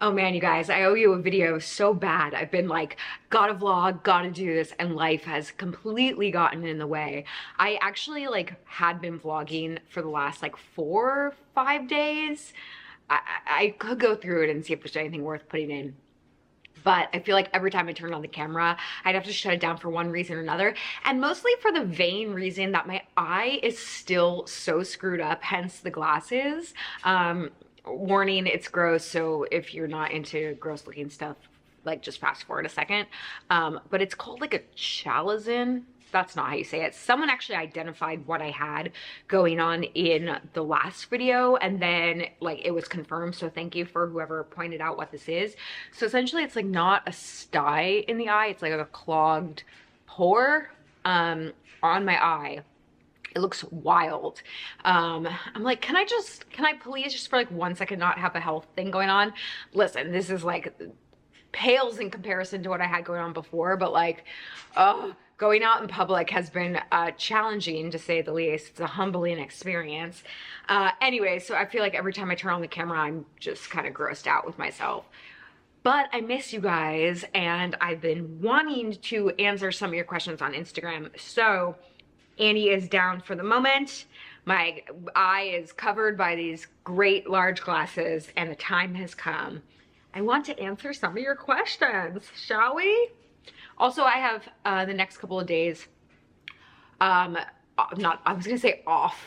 Oh man, you guys, I owe you a video so bad. I've been like, gotta vlog, gotta do this, and life has completely gotten in the way. I actually like had been vlogging for the last like 4 or 5 days. I could go through it and see if there's anything worth putting in. But I feel like every time I turn on the camera, I'd have to shut it down for one reason or another. And mostly for the vain reason that my eye is still so screwed up, hence the glasses. Warning, it's gross, so if you're not into gross looking stuff, like just fast forward a second. But it's called like a chalazin. That's not how you say it. Someone actually identified what I had going on in the last video, and then like it was confirmed, so thank you for whoever pointed out what this is. So essentially it's like not a sty in the eye, it's like a clogged pore on my eye. It looks wild. I'm like, can I please just for like 1 second not have a health thing going on? Listen, this is like pales in comparison to what I had going on before, but like, going out in public has been challenging to say the least. It's a humbling experience. Anyway, so I feel like every time I turn on the camera, I'm just kind of grossed out with myself. But I miss you guys, and I've been wanting to answer some of your questions on Instagram. So Annie is down for the moment. My eye is covered by these great large glasses, and the time has come. I want to answer some of your questions, shall we? Also, I have the next couple of days, I was gonna say off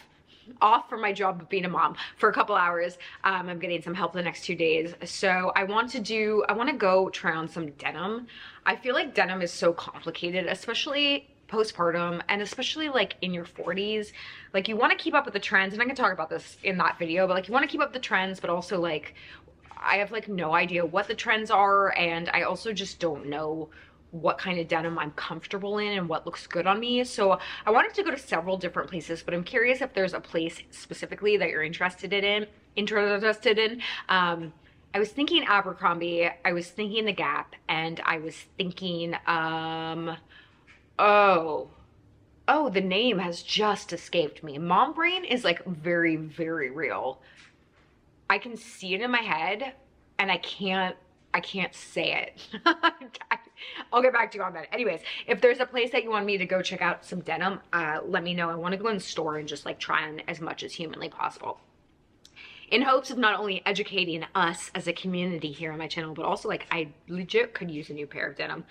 from my job of being a mom for a couple hours. I'm getting some help the next 2 days. So I want to go try on some denim. I feel like denim is so complicated, especially postpartum, and especially like in your 40s. Like you want to keep up with the trends, and I can talk about this in that video, but like you want to keep up the trends, but also like I have like no idea what the trends are, and I also just don't know what kind of denim I'm comfortable in and what looks good on me. So I wanted to go to several different places, but I'm curious if there's a place specifically that you're interested in. I was thinking Abercrombie, I was thinking The Gap, and I was thinking oh, the name has just escaped me. Mom brain is like very, very real. I can see it in my head and I can't say it. I'll get back to you on that. Anyways, if there's a place that you want me to go check out some denim, let me know. I want to go in the store and just like try on as much as humanly possible, in hopes of not only educating us as a community here on my channel, but also like I legit could use a new pair of denim.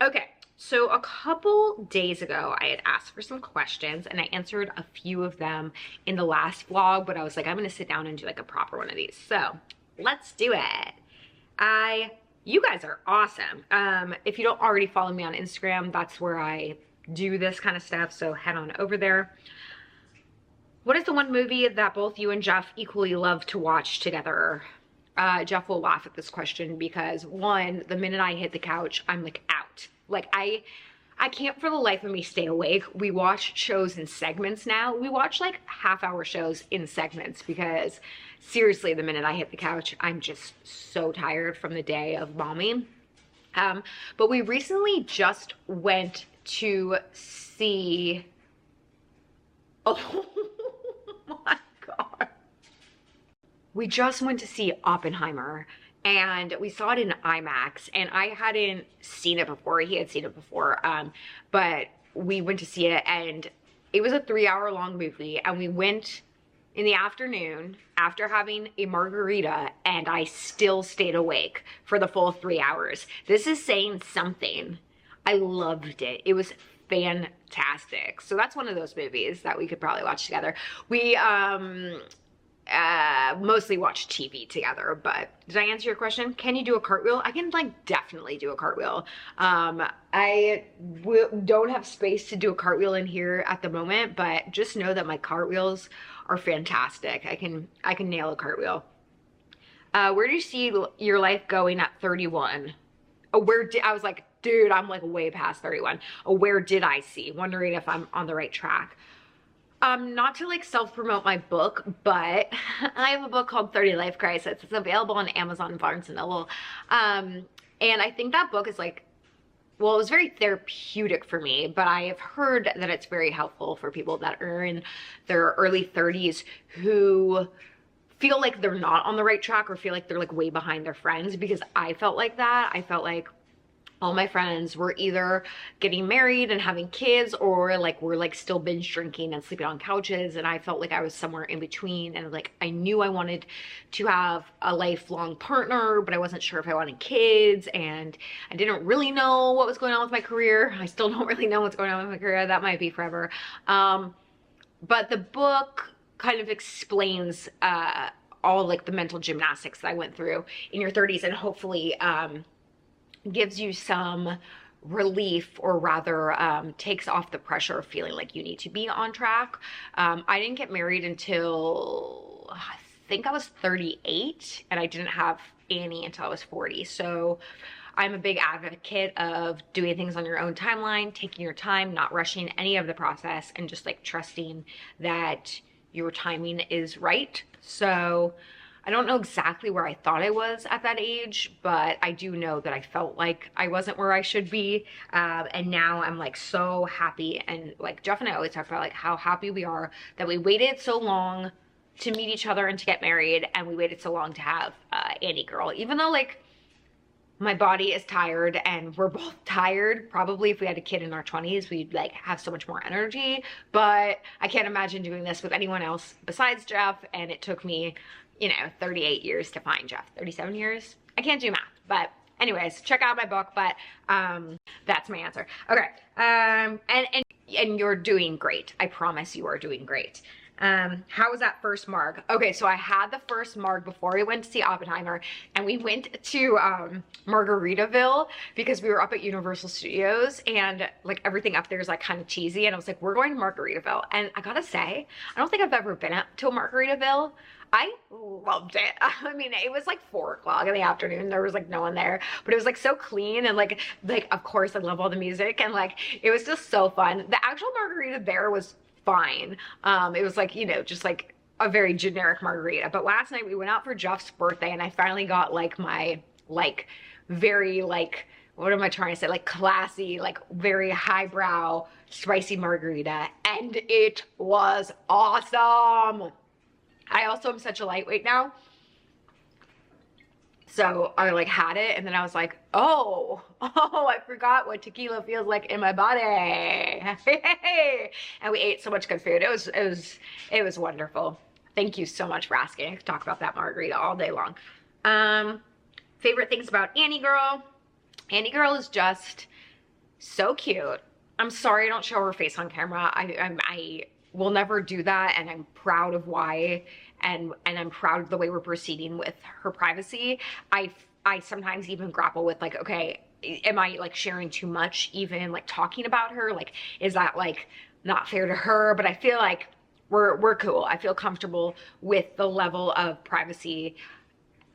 Okay. So a couple days ago, I had asked for some questions, and I answered a few of them in the last vlog, but I was like, I'm going to sit down and do like a proper one of these. So let's do it. You guys are awesome. If you don't already follow me on Instagram, that's where I do this kind of stuff. So head on over there. What is the one movie that both you and Jeff equally love to watch together? Jeff will laugh at this question because one, the minute I hit the couch, I'm like out. Like I can't for the life of me stay awake. We watch shows in segments now. We watch like half-hour shows in segments because seriously, the minute I hit the couch, I'm just so tired from the day of momming. But we recently just went to see, oh my God. We just went to see Oppenheimer, and we saw it in IMAX, and I hadn't seen it before. He had seen it before, but we went to see it, and it was a 3-hour-long movie, and we went in the afternoon after having a margarita, and I still stayed awake for the full 3 hours. This is saying something. I loved it. It was fantastic. So that's one of those movies that we could probably watch together. We mostly watch TV together. But did I answer your question? Can you do a cartwheel? I can like definitely do a cartwheel. I don't have space to do a cartwheel in here at the moment, but just know that my cartwheels are fantastic. I can nail a cartwheel. Where do you see your life going at 31? I was like, dude, I'm like way past 31. Where did I see? Wondering if I'm on the right track. Not to like self-promote my book, but I have a book called 30 Life Crisis. It's available on Amazon, Barnes & Noble. And I think that book is like, well, it was very therapeutic for me, but I have heard that it's very helpful for people that are in their early 30s who feel like they're not on the right track or feel like they're like way behind their friends, because I felt like that. I felt like all my friends were either getting married and having kids, or like were like still binge drinking and sleeping on couches, and I felt like I was somewhere in between. And like I knew I wanted to have a lifelong partner, but I wasn't sure if I wanted kids, and I didn't really know what was going on with my career. I still don't really know what's going on with my career. That might be forever. But the book kind of explains all like the mental gymnastics that I went through in your 30s, and hopefully gives you some relief, or rather takes off the pressure of feeling like you need to be on track. I didn't get married until I think I was 38, and I didn't have Annie until I was 40. So I'm a big advocate of doing things on your own timeline, taking your time, not rushing any of the process, and just like trusting that your timing is right. So I don't know exactly where I thought I was at that age, but I do know that I felt like I wasn't where I should be. And now I'm like so happy. And like Jeff and I always talk about like how happy we are that we waited so long to meet each other and to get married. And we waited so long to have Annie girl, even though like my body is tired and we're both tired. Probably if we had a kid in our 20s, we'd like have so much more energy, but I can't imagine doing this with anyone else besides Jeff. And it took me, you know, 38 years to find Jeff. 37 years? I can't do math, but anyways, check out my book. But that's my answer. Okay. And you're doing great. I promise you are doing great. How was that first Marg? Okay, so I had the first Marg before we went to see Oppenheimer, and we went to Margaritaville because we were up at Universal Studios, and like everything up there is like kind of cheesy, and I was like, we're going to Margaritaville. And I gotta say, I don't think I've ever been up to a Margaritaville. I loved it. I mean, it was like 4 o'clock in the afternoon. There was like no one there, but it was like so clean, and like of course I love all the music, and like it was just so fun. The actual margarita there was fine. It was like, you know, just like a very generic margarita. But last night we went out for Jeff's birthday, and I finally got like my like very like, what am I trying to say, like classy, like very highbrow spicy margarita, and it was awesome. I also am such a lightweight now, so I like had it, and then I was like, oh, I forgot what tequila feels like in my body. And we ate so much good food. It was wonderful. Thank you so much for asking. I could talk about that margarita all day long. Favorite things about Annie girl. Annie girl is just so cute. I'm sorry I don't show her face on camera. I will never do that, and I'm proud of why, and I'm proud of the way we're proceeding with her privacy. I sometimes even grapple with like, okay, am I like sharing too much, even like talking about her? Like, is that like not fair to her? But I feel like we're cool. I feel comfortable with the level of privacy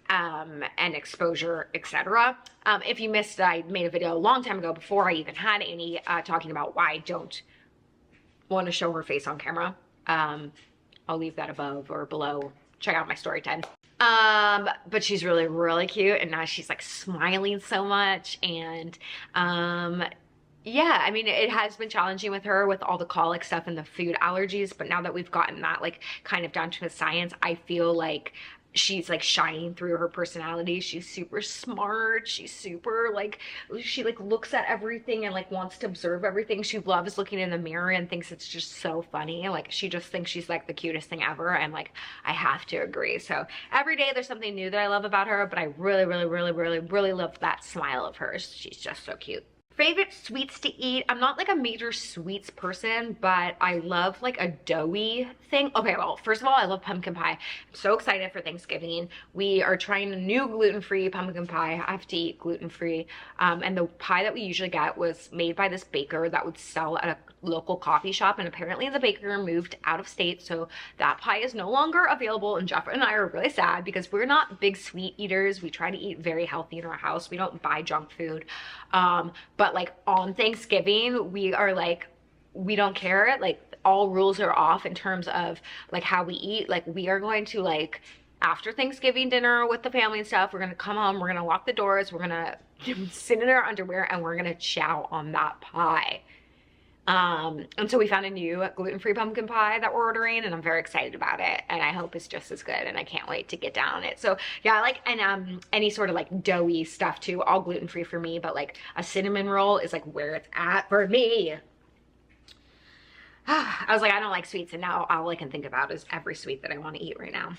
and exposure, etc. If you missed, I made a video a long time ago before I even had Annie talking about why I don't want to show her face on camera. I'll leave that above or below. Check out my story time. But she's really, really cute, and now she's like smiling so much. And yeah, I mean, it has been challenging with her with all the colic stuff and the food allergies, but now that we've gotten that like kind of down to a science, I feel like she's like shining through her personality. She's super smart. She's super like, she like looks at everything and like wants to observe everything. She loves looking in the mirror and thinks it's just so funny. Like she just thinks she's like the cutest thing ever. And like, I have to agree. So every day there's something new that I love about her, but I really, really, really, really, really love that smile of hers. She's just so cute. Favorite sweets to eat. I'm not like a major sweets person, but I love like a doughy thing. Okay, well, first of all, I love pumpkin pie. I'm so excited for Thanksgiving. We are trying a new gluten-free pumpkin pie. I have to eat gluten-free. And the pie that we usually get was made by this baker that would sell at a local coffee shop, and apparently the baker moved out of state, so that pie is no longer available. And Jeff and I are really sad because we're not big sweet eaters. We try to eat very healthy in our house. We don't buy junk food. But like on Thanksgiving, we are like, we don't care. Like all rules are off in terms of like how we eat. Like we are going to like, after Thanksgiving dinner with the family and stuff, we're gonna come home, we're gonna lock the doors, we're gonna sit in our underwear, and we're gonna chow on that pie. And so we found a new gluten-free pumpkin pie that we're ordering, and I'm very excited about it, and I hope it's just as good, and I can't wait to get down on it. So yeah, I like, and any sort of like doughy stuff too, all gluten-free for me, but like a cinnamon roll is like where it's at for me. I was like, I don't like sweets, and now all I can think about is every sweet that I want to eat right now.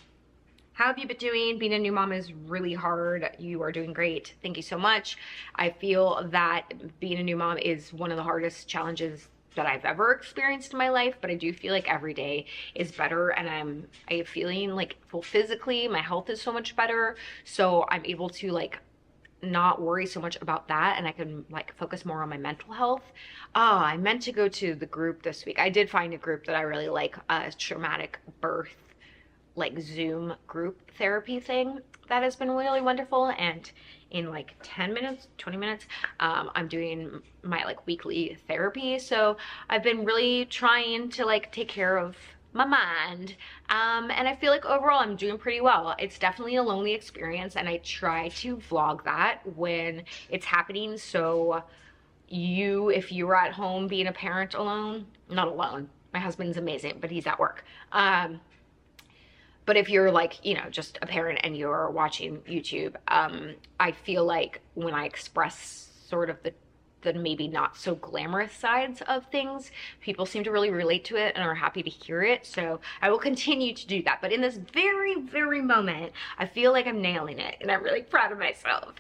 How have you been doing? Being a new mom is really hard. You are doing great. Thank you so much. I feel that being a new mom is one of the hardest challenges that I've ever experienced in my life, but I do feel like every day is better, and I'm feeling like, well, physically my health is so much better, so I'm able to like not worry so much about that, and I can like focus more on my mental health. Oh, I meant to go to the group this week. I did find a group that I really like, a traumatic birth like Zoom group therapy thing that has been really wonderful, and in like 10 minutes, 20 minutes, I'm doing my like weekly therapy. So I've been really trying to like take care of my mind, and I feel like overall I'm doing pretty well. It's definitely a lonely experience, and I try to vlog that when it's happening, so if you were at home being a parent alone, not alone, my husband's amazing, but he's at work, but if you're like, you know, just a parent and you're watching YouTube, I feel like when I express sort of the maybe not so glamorous sides of things, people seem to really relate to it and are happy to hear it. So I will continue to do that. But in this very, very moment, I feel like I'm nailing it, and I'm really proud of myself.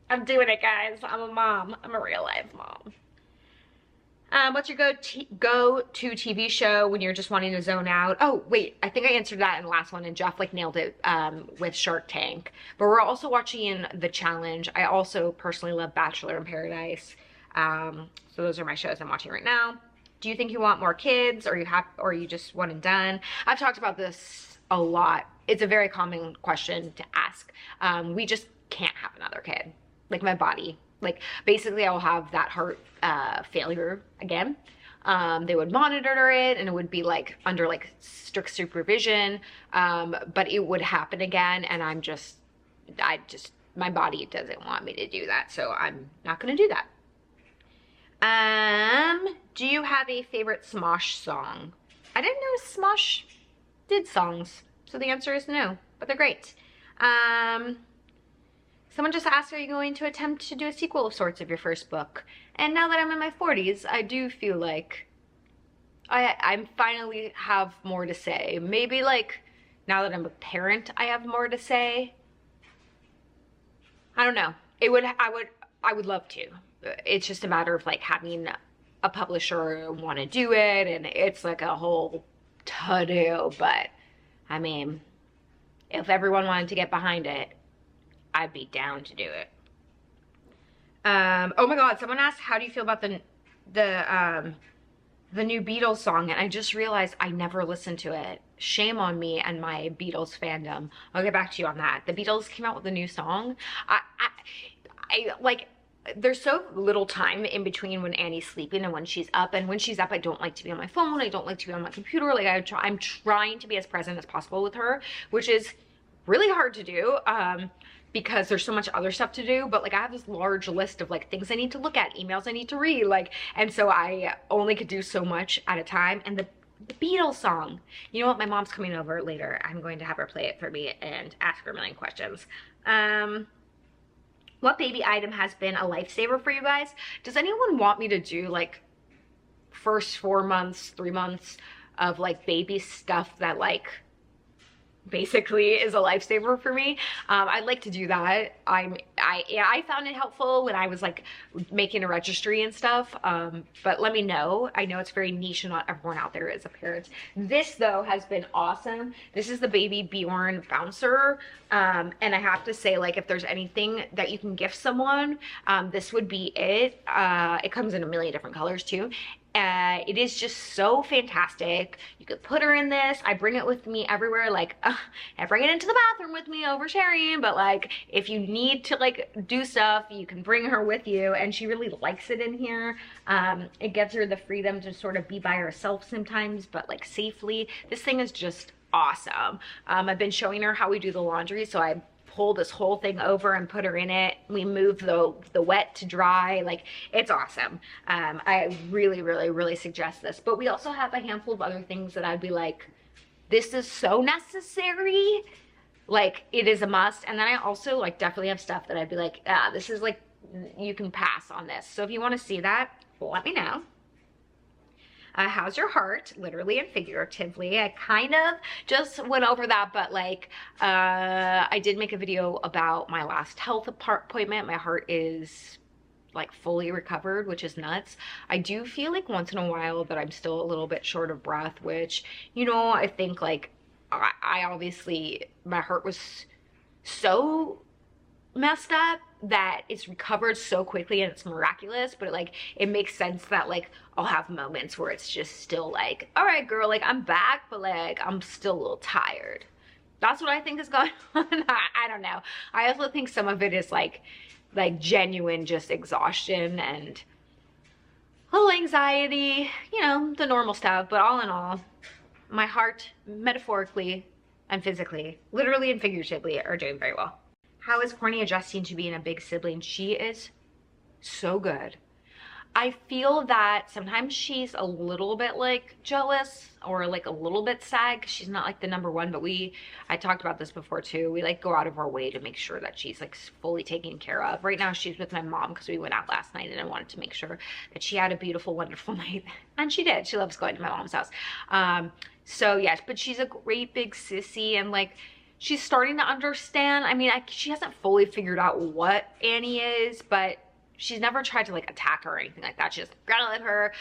I'm doing it, guys. I'm a mom. I'm a real life mom. What's your go-to TV show when you're just wanting to zone out? Oh, wait, I think I answered that in the last one, and Jeff like nailed it with Shark Tank. But we're also watching The Challenge. I also personally love Bachelor in Paradise. So those are my shows I'm watching right now. Do you think you want more kids, or or you just one and done? I've talked about this a lot. It's a very common question to ask. We just can't have another kid. Like, my body. Like, basically I'll have that heart failure again. They would monitor it, and it would be like under like strict supervision, but it would happen again, and my body doesn't want me to do that, so I'm not gonna do that. Do you have a favorite Smosh song? I didn't know Smosh did songs, so the answer is no, but they're great. Someone just asked, are you going to attempt to do a sequel of sorts of your first book? And now that I'm in my 40s, I do feel like I finally have more to say. Maybe like now that I'm a parent, I have more to say. I don't know. I would love to. It's just a matter of like having a publisher want to do it, and it's like a whole to-do. But I mean, if everyone wanted to get behind it, I'd be down to do it. Oh my god, someone asked, how do you feel about the new Beatles song? And I just realized I never listened to it. Shame on me and my Beatles fandom. I'll get back to you on that. The Beatles came out with a new song. I like, there's so little time in between when Annie's sleeping and when she's up. And when she's up, I don't like to be on my phone. I don't like to be on my computer. Like, I'm trying to be as present as possible with her, which is really hard to do. Because there's so much other stuff to do, but like I have this large list of like things I need to look at, emails I need to read, like, and so I only could do so much at a time. And the Beatles song, you know what, my mom's coming over later. I'm going to have her play it for me and ask her a million questions. What baby item has been a lifesaver for you guys? Does anyone want me to do like first 4 months, 3 months of like baby stuff that like basically is a lifesaver for me? I'd like to do that. I found it helpful when I was like making a registry and stuff, but let me know. I know it's very niche and not everyone out there is a parent. This though has been awesome. This is the Baby Bjorn bouncer, and I have to say, like, if there's anything that you can gift someone, this would be it. It comes in a million different colors too. It is just so fantastic. You could put her in this. I bring it with me everywhere. Like, I bring it into the bathroom with me, oversharing, but like if you need to like do stuff, you can bring her with you, and she really likes it in here. It gives her the freedom to sort of be by herself sometimes, but like safely. This thing is just awesome. I've been showing her how we do the laundry, so I pull this whole thing over and put her in it. We move the wet to dry. Like, it's awesome. I really, really, really suggest this. But we also have a handful of other things that I'd be like, this is so necessary. Like, it is a must. And then I also like definitely have stuff that I'd be like, this is like, you can pass on this. So if you want to see that, let me know. How's your heart, literally and figuratively. I kind of just went over that, but like I did make a video about my last health appointment. My heart is like fully recovered, which is nuts. I do feel like once in a while that I'm still a little bit short of breath, which, you know, I think like I obviously, my heart was so messed up that it's recovered so quickly and it's miraculous, but it makes sense that like I'll have moments where it's just still like, all right girl, like I'm back, but like I'm still a little tired. That's what I think is going on. I don't know. I also think some of it is like genuine just exhaustion and a little anxiety, you know, the normal stuff. But all in all, my heart, metaphorically and physically, literally and figuratively, are doing very well. How is Corney adjusting to being a big sibling? She is so good. I feel that sometimes she's a little bit like jealous or like a little bit sad because she's not like the number one, but I talked about this before too. We like go out of our way to make sure that she's like fully taken care of. Right now she's with my mom because we went out last night and I wanted to make sure that she had a beautiful, wonderful night. And she did. She loves going to my mom's house. So yes, but she's a great big sissy and like, she's starting to understand. I mean, she hasn't fully figured out what Annie is, but she's never tried to like attack her or anything like that. She's just gonna let her.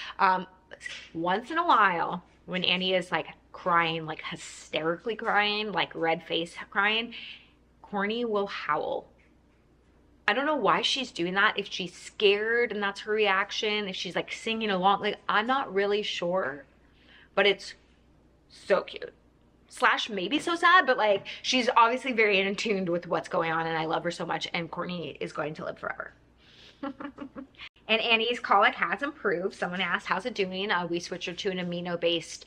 Once in a while, when Annie is like crying, like hysterically crying, like red face crying, Corney will howl. I don't know why she's doing that. If she's scared and that's her reaction, if she's like singing along, like I'm not really sure, but it's so cute. Slash maybe so sad, but like she's obviously very in tune with what's going on and I love her so much, and Corney is going to live forever. And Annie's colic has improved. Someone asked, how's it doing? We switched her to an amino-based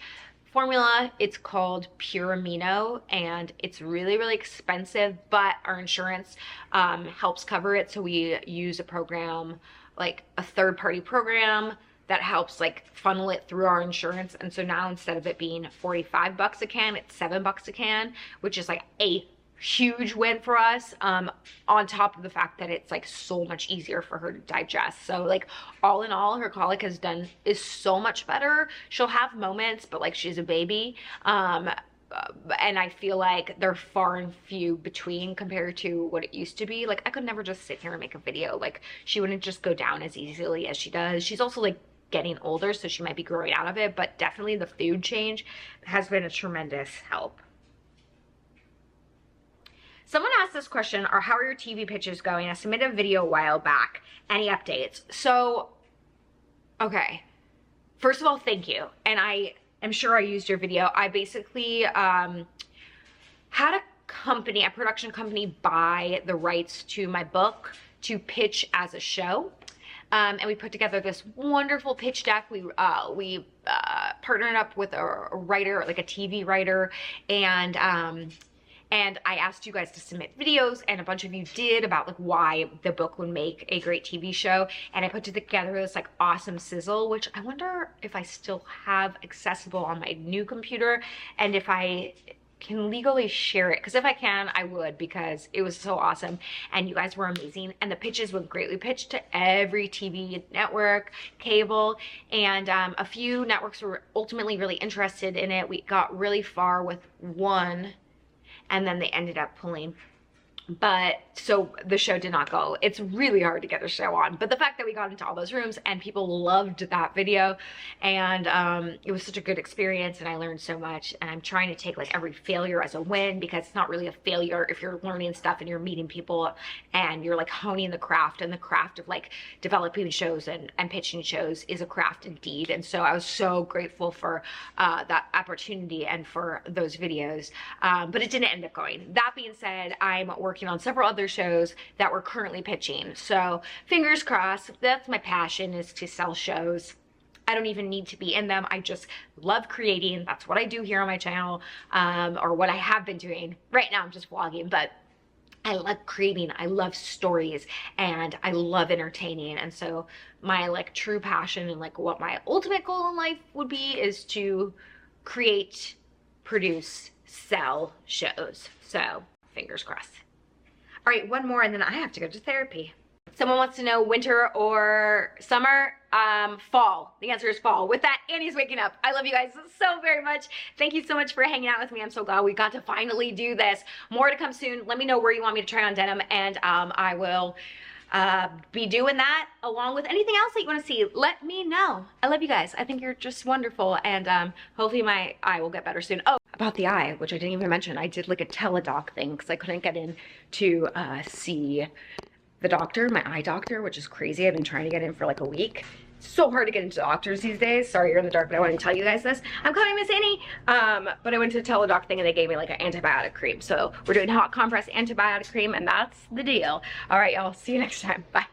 formula. It's called Pure Amino and it's really, really expensive, but our insurance helps cover it. So we use a program, like a third-party program that helps like funnel it through our insurance. And so now instead of it being 45 bucks a can, it's $7 a can, which is like a huge win for us, on top of the fact that it's like so much easier for her to digest. So like all in all, her colic is so much better. She'll have moments, but like she's a baby. And I feel like they're far and few between compared to what it used to be. Like I could never just sit here and make a video. Like she wouldn't just go down as easily as she does. She's also like getting older, so she might be growing out of it, but definitely the food change has been a tremendous help. Someone asked this question, how are your TV pitches going? I submitted a video a while back. Any updates? So, okay. First of all, thank you. And I am sure I used your video. I basically had a production company buy the rights to my book to pitch as a show. And we put together this wonderful pitch deck. We partnered up with a writer, like a TV writer, and I asked you guys to submit videos, and a bunch of you did, about like why the book would make a great TV show. And I put together this like awesome sizzle, which I wonder if I still have accessible on my new computer, and if I can legally share it, because if I can, I would, because it was so awesome and you guys were amazing, and the pitches were great. We pitched to every TV network, cable, and a few networks were ultimately really interested in it. We got really far with one, and then they ended up pulling. But so the show did not go. It's really hard to get a show on, but the fact that we got into all those rooms and people loved that video, and it was such a good experience, and I learned so much. And I'm trying to take like every failure as a win, because it's not really a failure if you're learning stuff and you're meeting people and you're like honing the craft, and the craft of like developing shows and pitching shows is a craft indeed. And so I was so grateful for that opportunity and for those videos, but it didn't end up going. That being said, I'm working on several other shows that we're currently pitching. So fingers crossed. That's my passion, is to sell shows. I don't even need to be in them. I just love creating. That's what I do here on my channel, or what I have been doing. Right now I'm just vlogging, but I love creating, I love stories, and I love entertaining. And so my like true passion and like what my ultimate goal in life would be is to create, produce, sell shows. So fingers crossed. All right, one more and then I have to go to therapy. Someone wants to know winter or summer? Fall. The answer is fall. With that, Annie's waking up. I love you guys so very much. Thank you so much for hanging out with me. I'm so glad we got to finally do this. More to come soon. Let me know where you want me to try on denim, and I will be doing that along with anything else that you want to see. Let me know. I love you guys. I think you're just wonderful, and hopefully my eye will get better soon. Oh, about the eye, which I didn't even mention, I did like a teledoc thing because I couldn't get in to see the doctor, my eye doctor, which is crazy. I've been trying to get in for like a week. It's so hard to get into doctors these days. Sorry you're in the dark, but I want to tell you guys this. I'm coming, Miss Annie. But I went to a teledoc thing and they gave me like an antibiotic cream. So we're doing hot compress antibiotic cream, and that's the deal. All right, y'all. See you next time. Bye.